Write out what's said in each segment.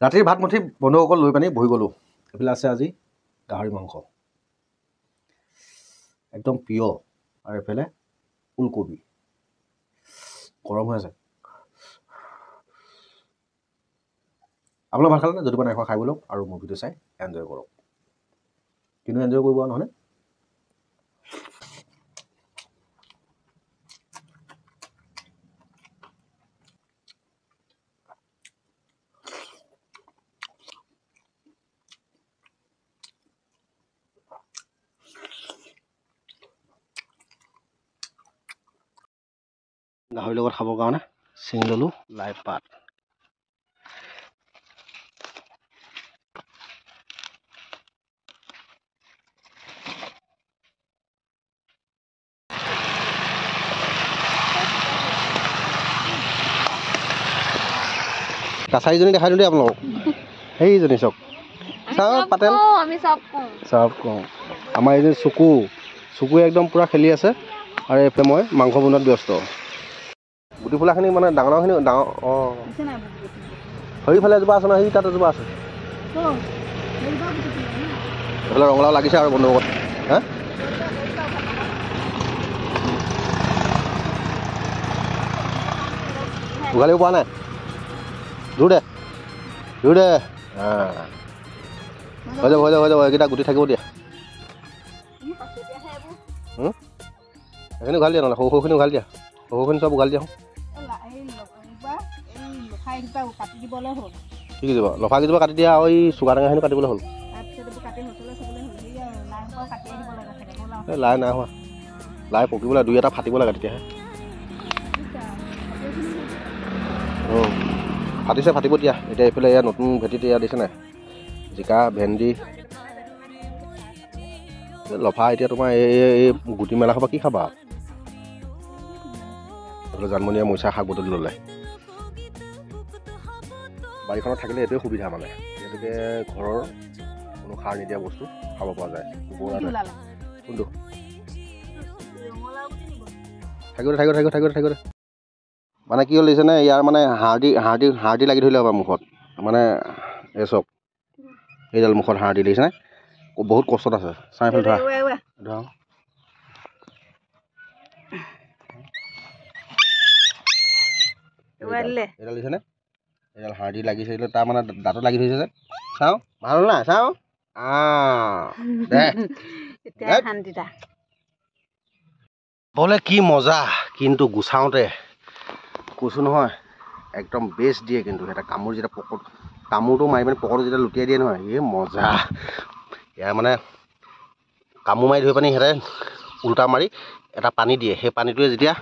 ৰাতিৰ ভাত মুঠি বন্ধুসকল লৈ পানি বহি গ'লোঁ। এইফালে আছে আজি গাহৰি মাংস একদম পিয়ৰ, আৰু এইফালে ফুলকবি গৰম হৈ আছে। আপোনালোক ভাত খালে যদি নাই খোৱা খাই লওক আৰু মুভিটো চাই এনজয় কৰক। কিন্তু এনজয় কৰিব নহ'লে গাহৰিৰ লগত খাবৰ কাৰণে ছিঙি ল'লোঁ লাই পাত। কাছাৰীজনী দেখাই দিলোঁ দেই আপোনালোকক, সেইজনী চক চাওক পাতেল চব কওঁ। আমাৰ এইজনী চকুৱে একদম পূৰা খেলি আছে, আৰু এইফালে মই মাংস বনোৱাত ব্যস্ত। গুটি ফুলাখিনি মানে ডাঙৰখিনি ডাঙৰ অঁ সেইফালে এজোপা আছে নহয়, সেই তাত এজোপা আছে। এইফালে ৰঙালাও লাগিছে আৰু বন্ধুসকল। হা উঘালিব পৰা নাই, দূৰ দে হৈ যাব এইকেইটা গুটি থাকিব দিয়া। সেইখিনি উঘালি দিয়া নহ'লে সৰুখিনি উঘালি দিয়া, সৰুখিনি চব উঘালি দিয়া। কি দিব লফা কেইজোপা কাটি দিয়া, আৰু এই চুকা টেঙাখিনি কাটিবলৈ হ'ল। এই লাই নাই হোৱা, লাই পকিবলৈ দুই এটা ফাটিব লাগে তেতিয়াহে। ফাটিব দিয়া। এতিয়া এইফালে এয়া নতুন ভেটিত এয়া দিছে নাই, জিকা ভেন্দি লফা। এতিয়া তোমাৰ এই গুটি মেলা খাবা, কি খাবা? এইফালে জানমণিয়ে মৰিচা শাক বুটলি ল'লে। বাৰীখনত থাকিলে এইটোৱে সুবিধা, মানে যিহেতুকে ঘৰৰ কোনো সাৰ নিদিয়া বস্তু খাব পৰা যায়। কোনটো থাকিব মানে কি হ'ল দেখিছেনে, ইয়াৰ মানে হাড়দি লাগি ধৰিলে আমাৰ মুখত, মানে এই চব এইডাল মুখত হাড়দি দেখিছেনে, বহুত কষ্টত আছে। চাই ফেল ধৰা এইডাল দিছেনে, এইডাল হাড়দি লাগিছে, তাৰ মানে দাঁতত লাগি ধৰিছে যে। চাওঁ ভাল নাই, চাওঁ বোলে কি মজা, কিন্তু গুচাওঁতে কৈছোঁ নহয় একদম বেষ্ট দিয়ে। কিন্তু এটা কামোৰ যেতিয়া কামোৰটো মাৰি পিনে পকৰটো যেতিয়া লুটিয়াই দিয়ে নহয়, এই মজা। ইয়াৰ মানে কামোৰ মাৰি ধৰি পানি সিহঁতে উল্টা মাৰি এটা পানী দিয়ে, সেই পানীটোৱে যেতিয়া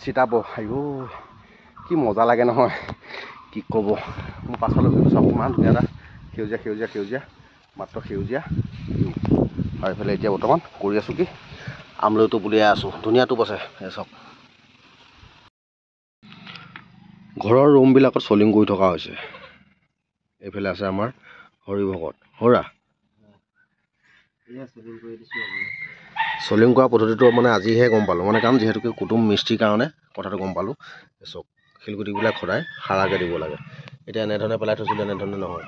চিতাব, আইও কি মজা লাগে নহয়, কি ক'ব। মোৰ পাছফালে চব ইমান ধুনীয়া এটা সেউজীয়া মাত্ৰ সেউজীয়া। আৰু এইফালে এতিয়া বৰ্তমান কৰি আছোঁ কি, আমলৈটো বুলিয়াই আছোঁ, ধুনীয়া টোপ আছে। এই চব ঘৰৰ ৰুমবিলাকত চলিং কৰি থকা হৈছে। এইফালে আছে আমাৰ হৰি ভকত চলিং কৰা পদ্ধতিটো মানে আজিহে গম পালোঁ, মানে কাৰণ যিহেতুকে কুটুম মিস্ত্ৰীৰ কাৰণে কথাটো গম পালোঁ। চব শিলগুটিবিলাক সদায় সাৰাকৈ দিব লাগে। এতিয়া এনেধৰণে পেলাই থৈছিলোঁ, এনেধৰণে নহয়।